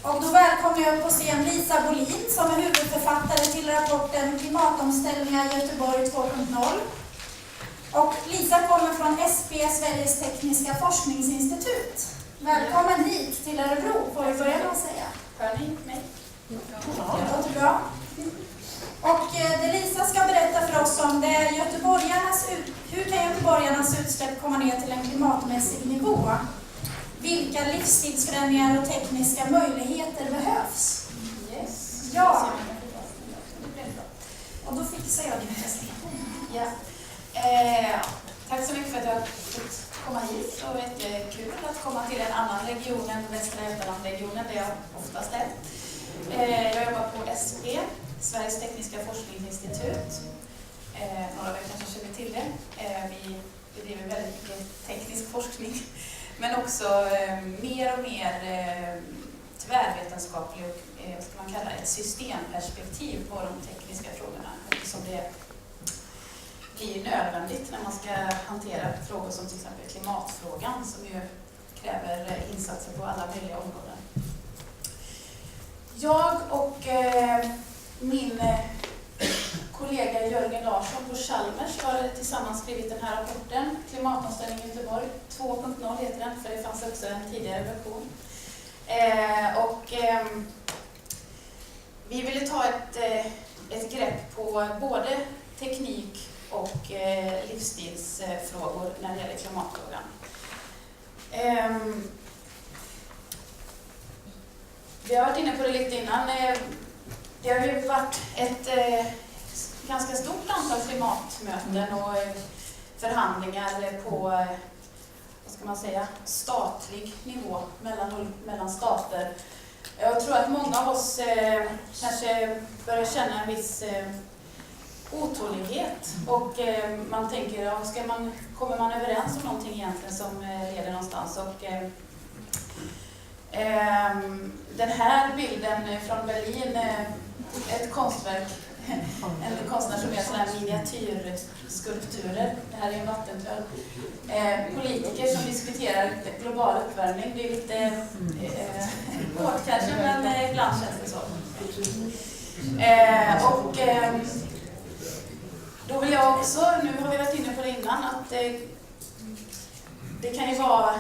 Och då välkomnar jag på scen Lisa Bolin som är huvudförfattare till rapporten Klimatomställningar Göteborg 2.0. Och Lisa kommer från SP, Sveriges tekniska forskningsinstitut. Välkommen hit till Örebro, får vi börja med att säga. Hör ni mig? Ja, det låter bra. Och det Lisa ska berätta för oss om det är hur kan göteborgarnas utsläpp komma ner till en klimatmässig nivå? Vilka livsstilsförändringar och tekniska möjligheter behövs? Yes. Ja. Och då fixar jag din presentation. Ja. Tack så mycket för att jag fick komma hit. Det var jättekul att komma till en annan region än Västra Götalandsregionen där jag oftast är. Jag jobbar på SP, Sveriges tekniska forskningsinstitut. Några av er kanske känner till det. Vi bedriver väldigt mycket teknisk forskning. Men också mer och mer tvärvetenskaplig och vad ska man kalla det, ett systemperspektiv på de tekniska frågorna. Eftersom det blir nödvändigt när man ska hantera frågor som till exempel klimatfrågan som ju kräver insatser på alla möjliga områden. Jag och min kollega Jörgen Larsson på Chalmers har tillsammans skrivit den här rapporten. Klimatomställning Göteborg 2.0 heter den, för det fanns också en tidigare version. Vi ville ta ett grepp på både teknik och livsstilsfrågor när det gäller klimatfrågan. Vi har varit inne på det lite innan. Det har ju varit ett ganska stort antal klimatmöten och förhandlingar på, vad ska man säga, statlig nivå mellan stater. Jag tror att många av oss kanske börjar känna en viss otålighet och man tänker, kommer man överens om någonting egentligen som leder någonstans? Och den här bilden från Berlin, ett konstverk, en konstnär som gör sådana här miniatyrskulpturer. Det här är en vattentöl. Politiker som diskuterar global uppvärmning. Det är lite hårt kanske, men ibland känns det så. Då vill jag också, nu har vi varit inne på det innan, att det kan ju vara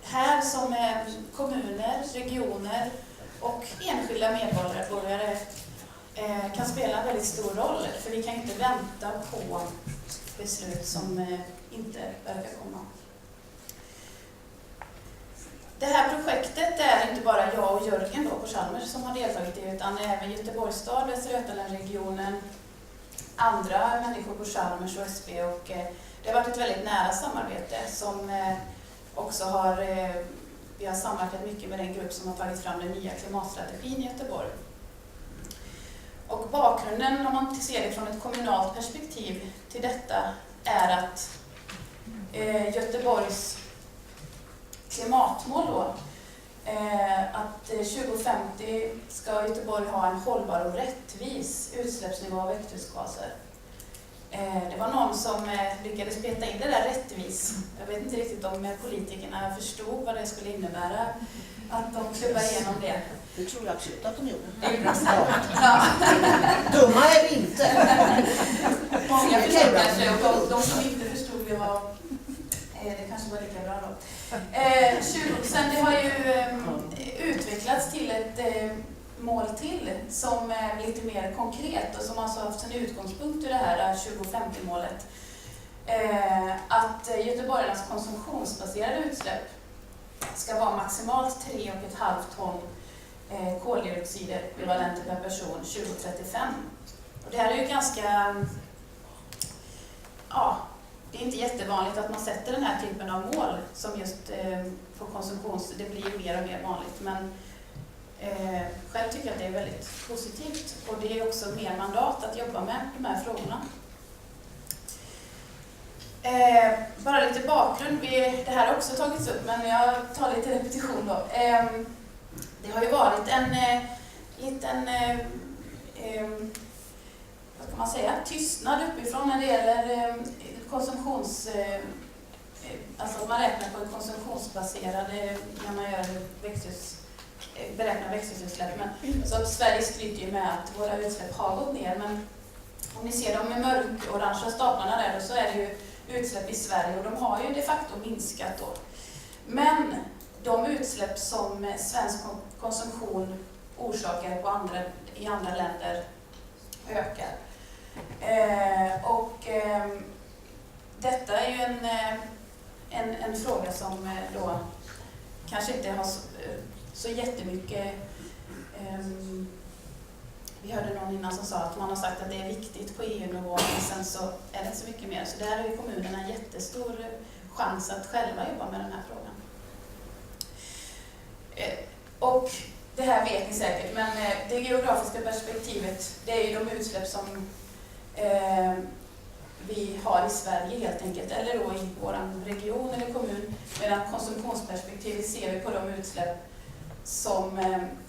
här som kommuner, regioner och enskilda medborgare kan spela en väldigt stor roll. För vi kan inte vänta på beslut som inte verkar komma. Det här projektet är inte bara jag och Jörgen då på Chalmers som har deltagit i, utan även Göteborgs stad, Västra Götalandsregionen, andra människor på Chalmers och SP. Och det har varit ett väldigt nära samarbete som också vi har samverkat mycket med den grupp som har tagit fram den nya klimatstrategin i Göteborg. Och bakgrunden, om man ser det från ett kommunalt perspektiv till detta, är att Göteborgs klimatmål då, att 2050 ska Göteborg ha en hållbar och rättvis utsläppsnivå av växthusgaser. Det var någon som lyckades peta in det där rättvis. Jag vet inte riktigt om politikerna förstod vad det skulle innebära att de klubbar igenom det. Det tror jag absolut att de gjorde. Det är bra sagt. Ja. Dumma är vi inte. Många förstod kanske, och de som inte förstod det var... Det kanske var lika bra då. Sen det har ju utvecklats till ett mål till som är lite mer konkret och som alltså haft en utgångspunkt i det här 2050-målet. Att göteborgarnas konsumtionsbaserade utsläpp ska vara maximalt 3,5 ton koldioxidekvivalenter per person 2035. Och det här är ju ganska... Det är inte jättevanligt att man sätter den här typen av mål som just på det blir mer och mer vanligt. Men själv tycker jag att det är väldigt positivt och det är också mer mandat att jobba med de här frågorna. Bara lite bakgrund, det här har också tagits upp men jag tar lite repetition då. Det har ju varit en liten vad ska man säga, tystnad uppifrån när det gäller alltså man räknar på konsumtionsbaserade när man gör beräknar växthusutsläpp. Men, så att Sverige skryter ju med att våra utsläpp har gått ner. Men om ni ser de mörkorangea staplarna där då, så är det ju utsläpp i Sverige och de har ju de facto minskat då. Men de utsläpp som svensk konsumtion orsakar i andra länder ökar. Detta är ju en fråga som då kanske inte har så jättemycket. Vi hörde någon innan som sa att man har sagt att det är viktigt på EU-nivå, men sen så är det inte så mycket mer. Så där har ju kommunerna en jättestor chans att själva jobba med den här frågan. Och det här vet ni säkert, men det geografiska perspektivet, det är ju de utsläpp som vi har i Sverige helt enkelt, eller då i vår region eller kommun, medan konsumtionsperspektivet ser vi på de utsläpp som,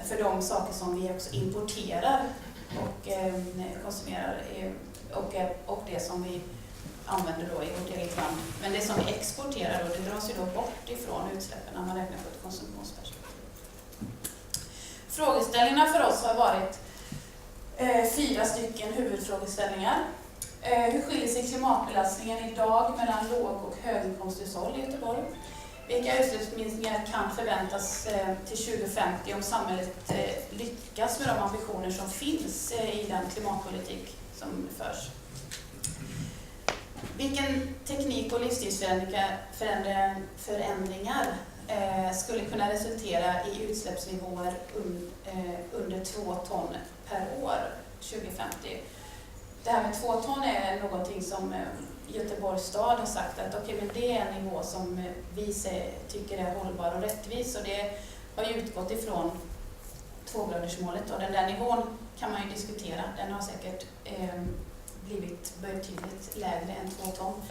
för de saker som vi också importerar och konsumerar och det som vi använder då i vårt eget land. Men det som vi exporterar då, det dras ju då bort ifrån utsläppen när man räknar på ett konsumtionsperspektiv. Frågeställningarna för oss har varit 4 stycken huvudfrågeställningar. Hur skiljer sig klimatbelastningen idag mellan låg- och höginkomsthushåll i Göteborg? Vilka utsläppsminskningar kan förväntas till 2050 om samhället lyckas med de ambitioner som finns i den klimatpolitik som förs? Vilken teknik- och livsstilsförändringar skulle kunna resultera i utsläppsnivåer under 2 ton per år 2050? Det här med 2 ton är någonting som Göteborgs stad har sagt att men det är en nivå som vi tycker är hållbar och rättvis, och det har ju utgått ifrån 2-gradersmålet, och den där nivån kan man ju diskutera. Den har säkert blivit betydligt lägre än 2 ton.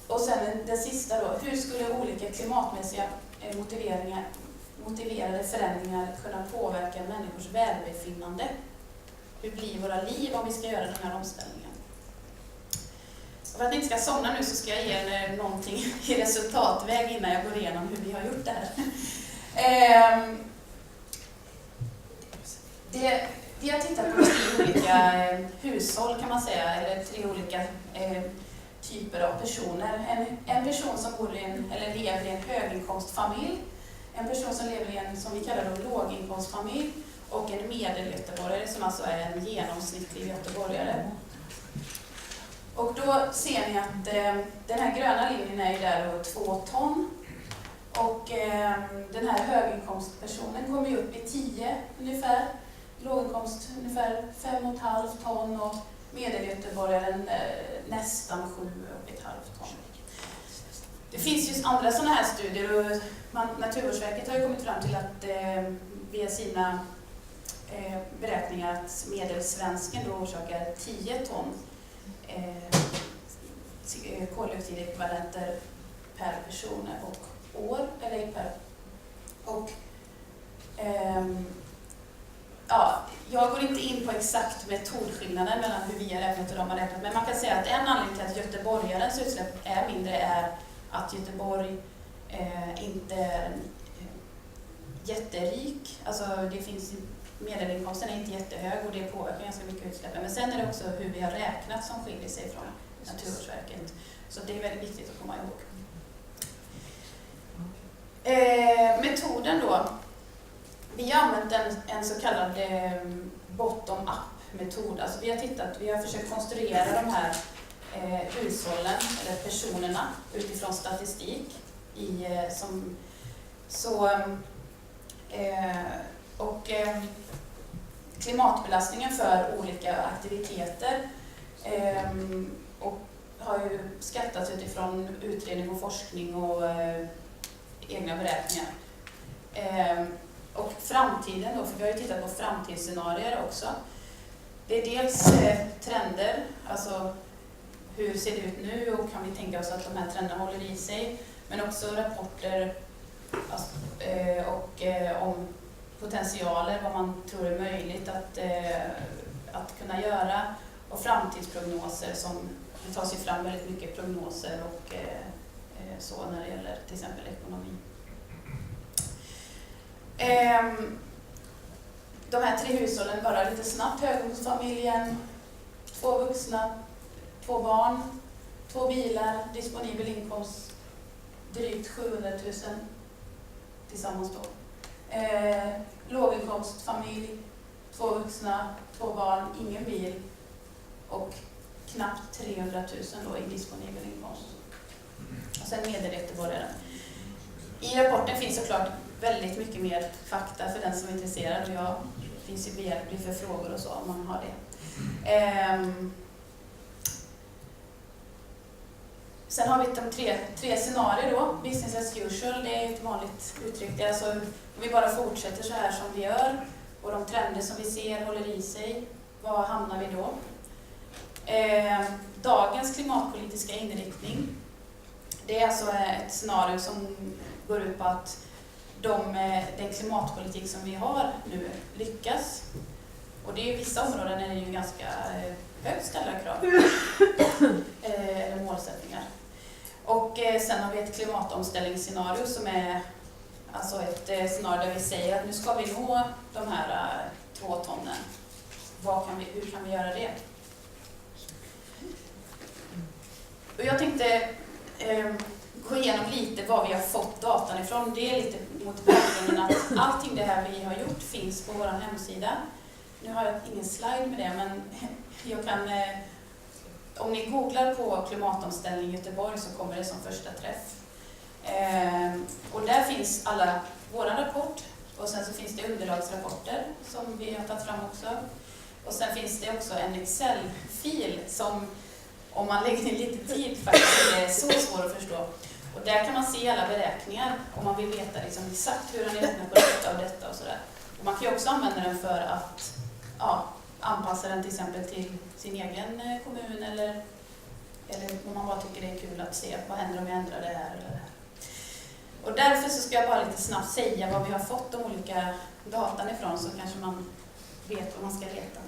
Och sen det sista då, hur skulle olika klimatmässiga motiverade förändringar kunna påverka människors välbefinnande? Hur blir våra liv om vi ska göra den här omställningen? Och för att ni inte ska somna nu så ska jag ge er någonting i resultatväg innan jag går igenom hur vi har gjort det här. Vi har tittat på 3 olika hushåll kan man säga, eller 3 olika typer av personer. En person som lever i en höginkomstfamilj, en person som lever i en, som vi kallar då, låginkomstfamilj, och en medelgöteborgare som alltså är en genomsnittlig göteborgare. Och då ser ni att den här gröna linjen är ju där då 2 ton. Och den här höginkomstpersonen kommer ju upp i 10 ungefär. Låginkomst ungefär 5,5 ton och medelgöteborgaren nästan 7,5 ton. Det finns ju andra sådana här studier, och Naturvårdsverket har ju kommit fram till att via sina beräkningar att medelsvensken då orsakar 10 ton koldioxidekvivalenter per person och år, eller per. Och jag går inte in på exakt metodskillnaden mellan hur vi har räknat och de har räknat, men man kan säga att en anledning till att göteborgarens utsläpp är mindre är att Göteborg inte är jätterik. Alltså det finns, medelinkomsten är inte jättehög och det påverkar ganska mycket utsläppen. Men sen är det också hur vi har räknat som skiljer sig från Naturvårdsverket. Så det är väldigt viktigt att komma ihåg. Metoden då. Vi har använt en så kallad bottom-up-metod. Alltså vi har försökt konstruera de här hushållen eller personerna utifrån statistik. Klimatbelastningen för olika aktiviteter och har ju skattats utifrån utredning och forskning och egna beräkningar. Och framtiden då, för vi har ju tittat på framtidsscenarier också. Det är dels trender, alltså hur ser det ut nu och kan vi tänka oss att de här trenderna håller i sig, men också rapporter om potentialer, vad man tror är möjligt att kunna göra, och framtidsprognoser som det tas ju fram väldigt mycket prognoser och så när det gäller till exempel ekonomi. De här 3 hushållen, bara lite snabbt, höginkomstfamiljen, 2 vuxna, 2 barn, 2 bilar, disponibel inkomst drygt 700 000 tillsammans då. Låginkomstfamilj, 2 vuxna, 2 barn, ingen bil och knappt 300 000 då i disponibel inkomst. Och sen medelgöteborgare. I rapporten finns såklart väldigt mycket mer fakta för den som är intresserad och jag finns ju behjälplig för frågor och så om man har det. Sen har vi de tre scenarier då. Business as usual, det är ett vanligt uttryck. Det är alltså om vi bara fortsätter så här som vi gör och de trender som vi ser håller i sig, var hamnar vi då? Dagens klimatpolitiska inriktning, det är alltså ett scenario som går ut på att den klimatpolitik som vi har nu lyckas. Och det är vissa områden är det ju ganska högt ställda krav eller målsättningar. Och sen har vi ett klimatomställningsscenario som är alltså ett scenario där vi säger att nu ska vi nå de här 2 tonnen. Hur kan vi göra det? Och jag tänkte gå igenom lite var vi har fått datan ifrån. Det är lite mot bakgrunden att allting det här vi har gjort finns på vår hemsida. Nu har jag ingen slide med det, men jag kan, om ni googlar på klimatomställning i Göteborg så kommer det som första träff. Och där finns alla vår rapport och sen så finns det underlagsrapporter som vi har tagit fram också. Och sen finns det också en Excel-fil som om man lägger ner lite tid faktiskt är så svår att förstå. Och där kan man se alla beräkningar om man vill veta liksom exakt hur den är räknad på detta och detta och sådär. Och man kan ju också använda den för att anpassa den till exempel till sin egen kommun eller om man bara tycker det är kul att se vad händer om vi ändrar det här eller det här. Och därför så ska jag bara lite snabbt säga vad vi har fått de olika datan ifrån så kanske man vet vad man ska leta.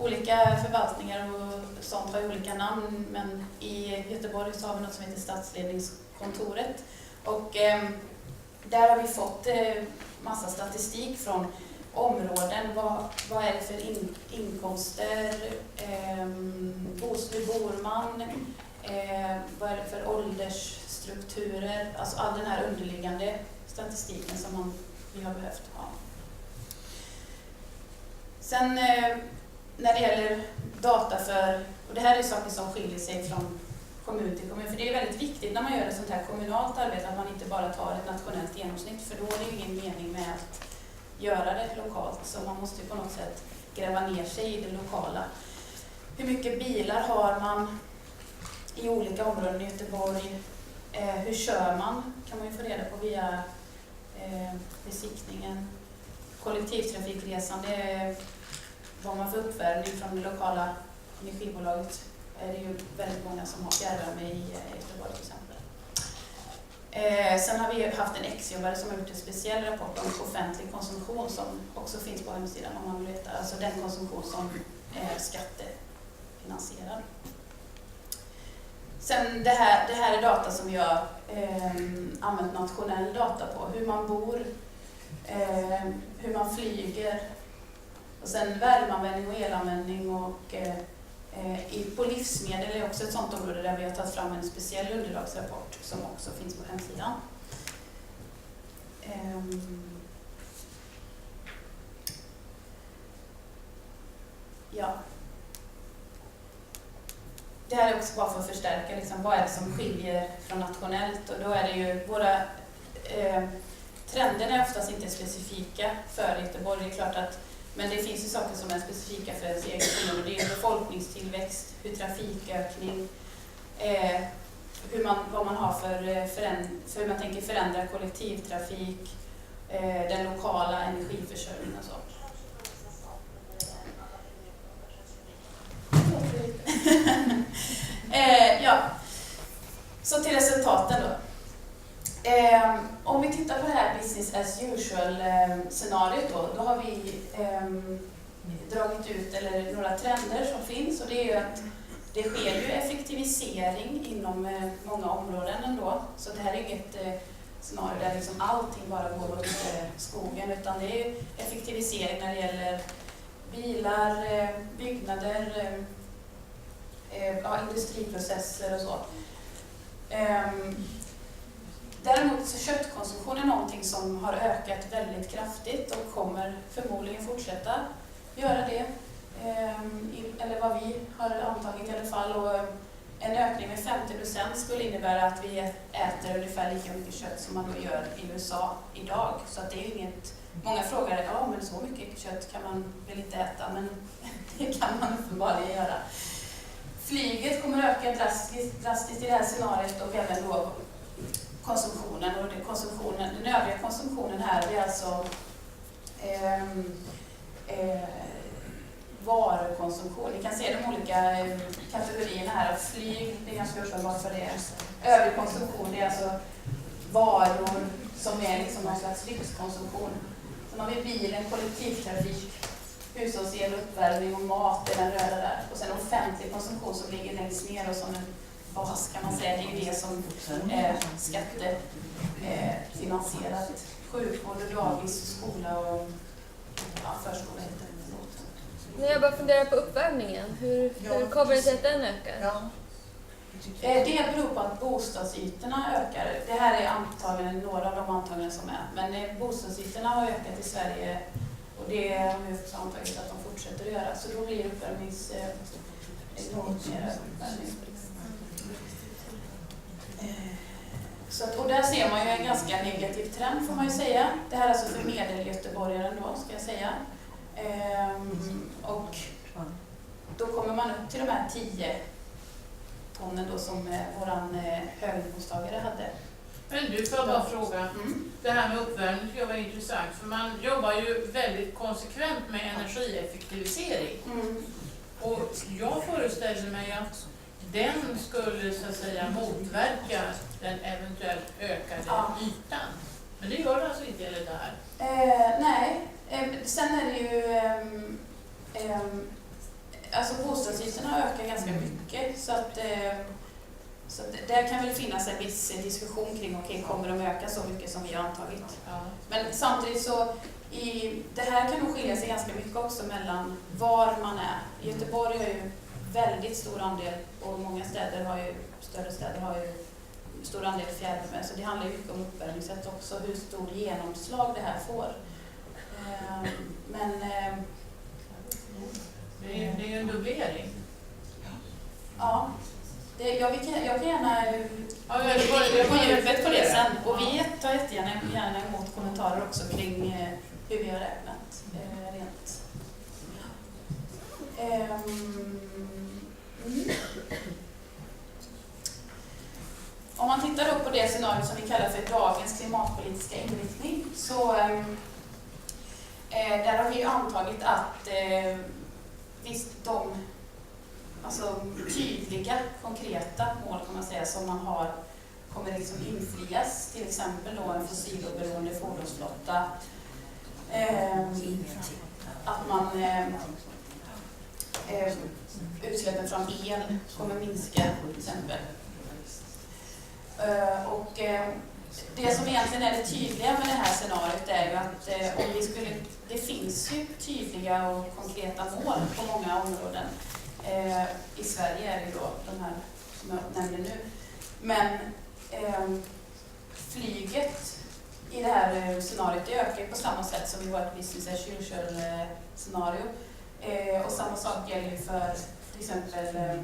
Olika förvaltningar och sånt har ju olika namn, men i Göteborg så har vi något som heter Stadsledningskontoret. Och där har vi fått massa statistik från områden. Vad är det för inkomster? Hur bor man? Vad är det för åldersstrukturer? Alltså all den här underliggande statistiken som vi har behövt ha. Sen när det gäller data och det här är saker som skiljer sig från kommun till kommun, för det är väldigt viktigt när man gör ett sånt här kommunalt arbete att man inte bara tar ett nationellt genomsnitt, för då är det ingen mening med att göra det lokalt, så man måste ju på något sätt gräva ner sig i det lokala. Hur mycket bilar har man i olika områden i Göteborg? Hur kör man? Kan man ju få reda på via besiktningen. Kollektivtrafikresan, det är vad man får uppvärmning från det lokala energibolaget. Det är ju väldigt många som har fjärrvärme i Göteborg till exempel. Sen har vi haft en ex-jobbare som har gjort en speciell rapport om offentlig konsumtion som också finns på hemsidan om man vill veta. Alltså den konsumtion som är skattefinansierad. Sen det här är data som vi har använt nationell data på. Hur man bor, hur man flyger och sen värmeanvändning och elanvändning och på livsmedel är också ett sådant område där vi har tagit fram en speciell underlagsrapport som också finns på hemsidan. Ja. Det här är också bara för att förstärka liksom, vad är det som skiljer från nationellt, och då är det ju våra trenderna är oftast inte specifika för Göteborg, det är klart att, men det finns ju saker som är specifika för ens egen kommun, och det är befolkningstillväxt, hur trafikökning, vad man har för hur man tänker förändra kollektivtrafik, den lokala energiförsörjningen och så. Ja, så till resultaten då. Om vi tittar på det här business as usual-scenariot då har vi dragit ut några trender som finns, och det är ju att det sker ju effektivisering inom många områden ändå. Så det här är inget scenario där liksom allting bara går åt skogen, utan det är effektivisering när det gäller bilar, byggnader, industriprocesser och så. Däremot så köttkonsumtion är någonting som har ökat väldigt kraftigt och kommer förmodligen fortsätta göra det. Eller vad vi har antagit i alla fall. Och en ökning med 50% skulle innebära att vi äter ungefär lika mycket kött som man då gör i USA idag. Så att det är inget. Många frågar, ja men så mycket kött kan man väl inte äta, men det kan man uppenbarligen göra. Flyget kommer öka drastiskt i det här scenariot och även då konsumtionen. Och den övriga konsumtionen här är alltså varukonsumtion. Ni kan se de olika kategorierna här. Flyg, det är ganska uppenbart för det. Övrig konsumtion, det är alltså varor som är liksom någon slags lyxkonsumtion. Sen har vi bilen, kollektivtrafik, hushållsel, uppvärmning och mat, är den röda där. Och sen offentlig konsumtion som ligger längst ner och som en bas kan man säga. Det är ju det som är skattefinansierat. Sjukvård, dagis, skola och förskola. När jag bara funderar på uppvärmningen, hur kommer det sig att den ökar? Ja. Det beror på att bostadsytorna ökar. Det här är antagligen några av de antaganden som är. Men bostadsytorna har ökat i Sverige och det har vi också antagit att de fortsätter att göra. Så då blir uppvärmnings något mer uppvärmning. Så att, och där ser man ju en ganska negativ trend får man ju säga. Det här är alltså för medelgöteborgaren då ska jag säga. Och då kommer man upp till de här 10 tonnen då som våran höginkomsttagare hade. Men du, får jag bara fråga, det här med uppvärmning tycker jag var intressant, för man jobbar ju väldigt konsekvent med energieffektivisering. Och jag föreställer mig att den skulle så att säga motverka den eventuellt ökade ytan. Men det gör det alltså inte heller där? Nej, sen är det ju alltså bostadsytorna ökar ganska mycket så att där kan väl finnas en viss diskussion kring kommer de öka så mycket som vi har antagit. Ja. Men samtidigt så det här kan nog skilja sig ganska mycket också mellan var man är. Göteborg har ju väldigt stor andel och många städer har ju, större städer har ju stor andel fjärrvärme, så det handlar ju mycket om uppvärmningssätt också, hur stor genomslag det här får. Men det är ju en dubblering. Ja, jag kan gärna gå djupet på det sen. Och vi tar gärna emot kommentarer också kring hur vi har räknat rent. Om man tittar då på det scenario som vi kallar för dagens klimatpolitiska inriktning så där har vi ju antagit att visst de alltså tydliga, konkreta mål kan man säga som man har kommer liksom infrias, till exempel då en fossiloberoende fordonsflotta, att man utsläppen från el kommer minska till exempel. Och det som egentligen är det tydliga med det här scenariot är ju att om vi skulle, det finns ju tydliga och konkreta mål på många områden. I Sverige är det då de här som jag nämnde nu. Men flyget i det här scenariot det ökar på samma sätt som i vårt business as usual-scenario. Och samma sak gäller ju för till exempel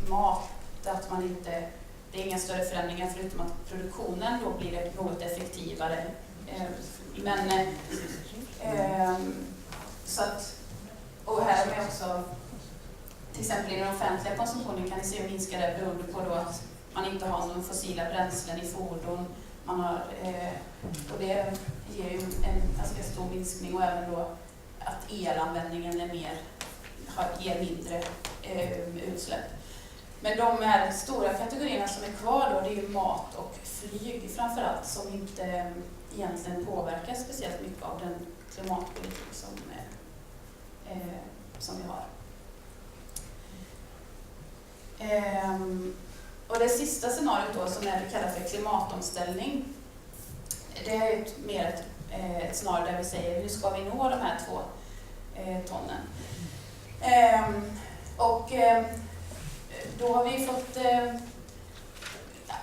mat, att man inte, det är inga större förändringar förutom att produktionen då blir något effektivare. Men så att, och här är också till exempel i den offentliga konsumtionen kan ni se minska det beroende på då att man inte har någon fossila bränslen i fordon. Man har, och det ger ju en ganska stor minskning och även då att elanvändningen är ger mindre utsläpp. Men de här stora kategorierna som är kvar då, det är ju mat och flyg framförallt som inte egentligen påverkar speciellt mycket av den klimatpolitik som vi har. Och det sista scenariot då som vi kallar för klimatomställning, det är mer ett scenario där vi säger hur ska vi nå de här 2 tonnen. Då har vi fått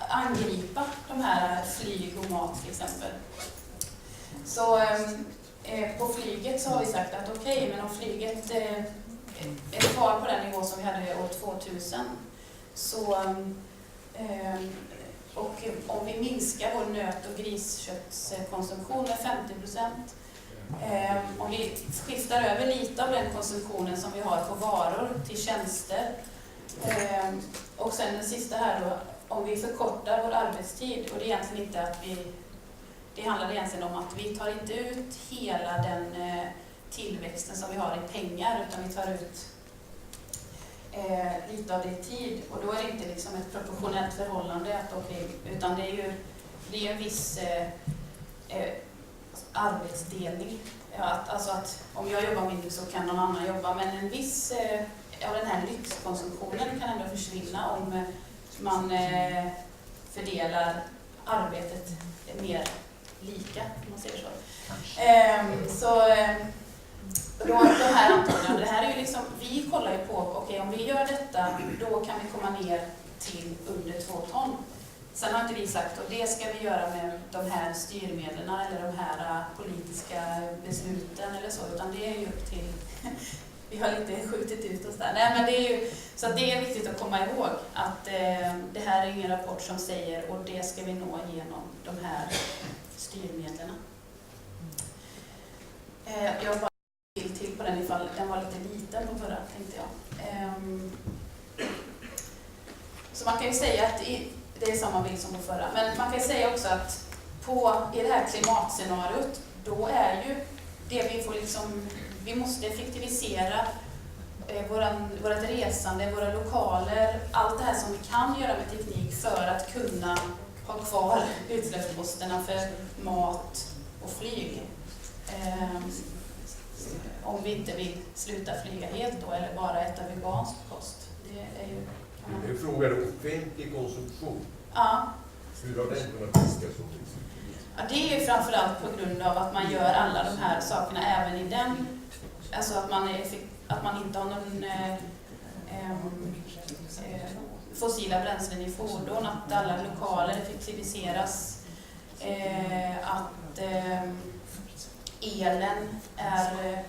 angripa de här flyg och mat till exempel. Så på flyget så har vi sagt att okej, men om flyget är kvar på den nivå som vi hade år 2000 så, och om vi minskar vår nöt- och grisköttskonsumtion med 50%, om vi skiftar över lite av den konsumtionen som vi har på varor till tjänster, och sen den sista här då, om vi förkortar vår arbetstid, och det är egentligen inte att det handlar egentligen om att vi tar inte ut hela den tillväxten som vi har i pengar, utan vi tar ut lite av det i tid, och då är det inte liksom ett proportionellt förhållande utan det är ju en viss arbetsdelning. Alltså att om jag jobbar mindre så kan någon annan jobba, men en viss av den här lyxkonsumtionen kan ändå försvinna om man fördelar arbetet mer lika, om man säger så. Då de här antagningarna, det här är ju liksom, vi kollar ju på, okej, om vi gör detta, då kan vi komma ner till under 2 ton. Sen har inte vi sagt, och det ska vi göra med de här styrmedlen eller de här politiska besluten eller så, utan det är ju upp till, vi har lite skjutit ut oss där. Nej, men det är ju, så att det är viktigt att komma ihåg att det här är ingen rapport som säger, och det ska vi nå genom de här styrmedlen. Jag bara till på den ifall den var lite liten på förra, tänkte jag. Så man kan ju säga att det är samma bild som på förra, men man kan ju säga också att i det här klimatscenariot, då är ju det vi får liksom, vi måste effektivisera vårt resande, våra lokaler, allt det här som vi kan göra med teknik för att kunna ha kvar utsläppsposterna för mat och flyg. Om vi inte vill sluta flyga helt då, eller bara äta vegansk kost. Det är ju... Det är frågan om offentlig konsumtion. Ja. Hur har den kunnat minska så? Ja, det är ju framförallt på grund av att man gör alla de här sakerna även i den, alltså att man inte har någon fossila bränslen i fordon, att alla lokaler effektiviseras, att elen är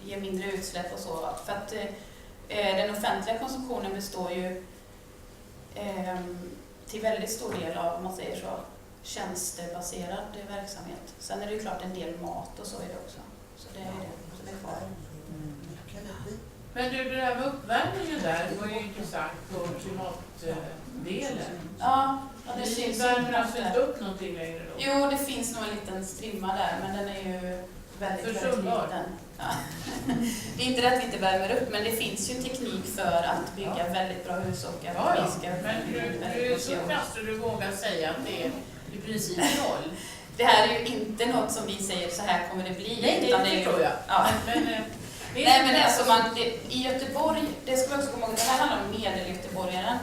ger mindre utsläpp och så. För att den offentliga konsumtionen består ju till väldigt stor del av, om man säger så, tjänstebaserad verksamhet. Sen är det ju klart en del mat och så är det också. Så det är det som är kvar. Men du, det där med uppvärmningen där var ju intressant på klimatdelen. Ja, det syns värmer alltså inte upp någonting längre då? Jo, det finns nog en liten strimma där, men den är ju väldigt liten. Ja. Det är inte det att vi inte värmer upp, men det finns ju teknik för att bygga väldigt bra hus och att minska. Men du är så kraftig du vågar säga att det är i princip noll. Det här är ju inte något som vi säger så här kommer det bli. Nej, utan det är ju, tror jag. Ja. Nej, men alltså i Göteborg, det ska vi också komma ihåg, det här handlar om medelgöteborgaren.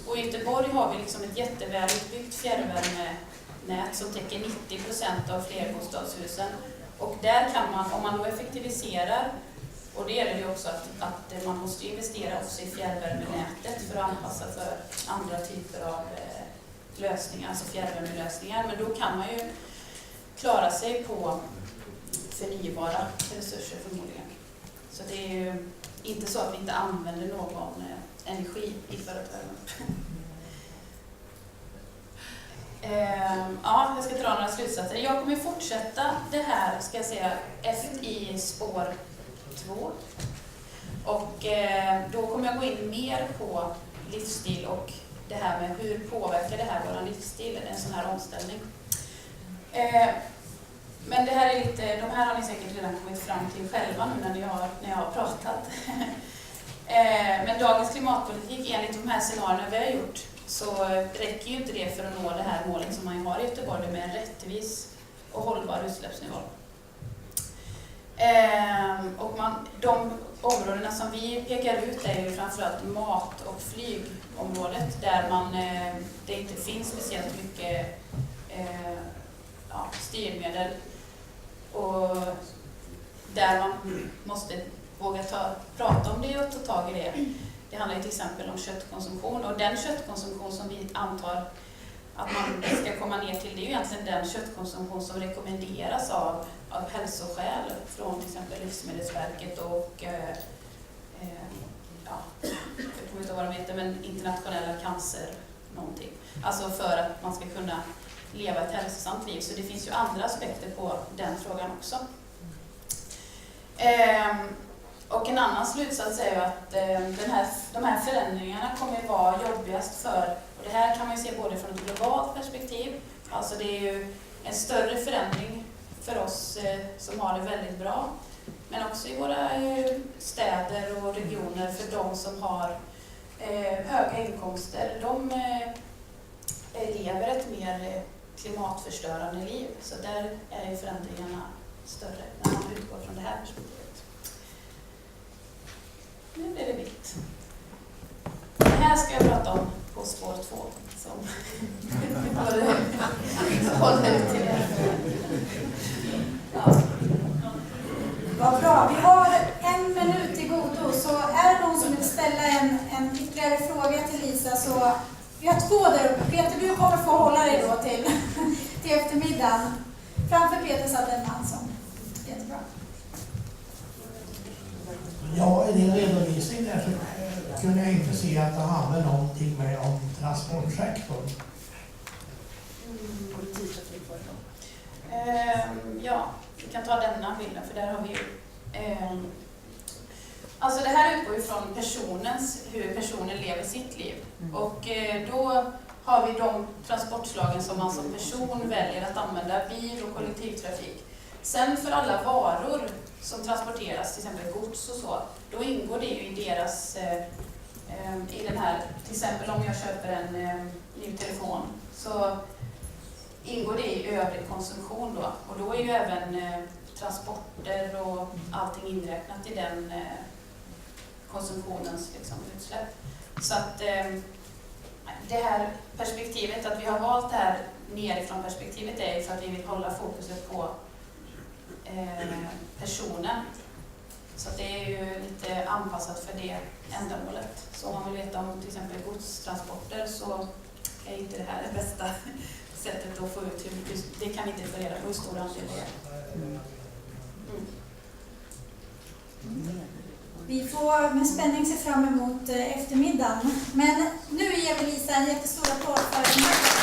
Och i Göteborg har vi liksom ett jättevälutbyggt fjärrvärmenät som täcker 90% av flerbostadshusen. Och där kan man, om man då effektiviserar, och det gäller ju också att man måste investera också i fjärrvärmenätet för att anpassa för andra typer av lösningar, alltså fjärrvärmelösningar. Men då kan man ju klara sig på förnybara resurser förmodligen. Så det är ju inte så att vi inte använder någon energi i för att värma upp. Ja, jag ska dra några slutsatser. Jag kommer fortsätta det här, ska jag säga, i spår 2. Och då kommer jag gå in mer på livsstil och det här med hur påverkar det här vår livsstil, en sån här omställning. Men det här är lite, de här har ni säkert redan kommit fram till själva nu när jag har pratat. Men dagens klimatpolitik, enligt de här scenarierna vi har gjort, så räcker ju inte det för att nå det här målet som man har i Göteborg med en rättvis och hållbar utsläppsnivå. Och de områdena som vi pekar ut är ju framförallt mat- och flygområdet där det inte finns speciellt mycket styrmedel och där man måste våga prata om det och ta tag i det. Det handlar till exempel om köttkonsumtion, och den köttkonsumtion som vi antar att man ska komma ner till, det är ju egentligen den köttkonsumtion som rekommenderas av hälsoskäl från till exempel Livsmedelsverket och jag kommer inte ihåg vad de heter, men internationella cancer någonting. Alltså för att man ska kunna leva ett hälsosamt liv. Så det finns ju andra aspekter på den frågan också. Och en annan slutsats är ju att de här förändringarna kommer att vara jobbigast och det här kan man ju se både från ett globalt perspektiv, alltså det är ju en större förändring för oss som har det väldigt bra, men också i våra städer och regioner för de som har höga inkomster. De lever ett mer klimatförstörande liv, så där är ju förändringarna större när man utgår från det här perspektivet. Nu blir det vitt. Det här ska jag prata om på spår 2 som håller ut till det. Ja. Vad bra. Vi har 1 minut till godo, så är det någon som vill ställa en ytterligare fråga till Lisa, så vi har 2 där uppe. Peter, du kommer få hålla dig då till eftermiddagen. Framför Peter satt en man som jättebra. Ja, i din redovisning där så kunde jag inte se att det hade någonting med om transportsektorn. Ja, vi kan ta denna bilden, för där har vi ju... Alltså det här utgår ju från hur personen lever sitt liv. Och då har vi de transportslagen som man som person väljer att använda, bil och kollektivtrafik. Sen för alla varor som transporteras, till exempel gods och så, då ingår det ju i deras, i den här, till exempel om jag köper en ny telefon, så ingår det i övrig konsumtion då. Och då är ju även transporter och allting inräknat i den konsumtionens utsläpp. Så att det här perspektivet, att vi har valt det här nerifrån perspektivet, är för att vi vill hålla fokuset på personen. Så att det är ju lite anpassat för det ändamålet. Så om man vill veta om till exempel godstransporter, så är inte det här det bästa sättet att få ut hur mycket, det kan vi inte få reda på hur stor andel det är. Vi får med spänning se fram emot eftermiddagen. Men nu ger vi Lisa en jättestor applåd för den här.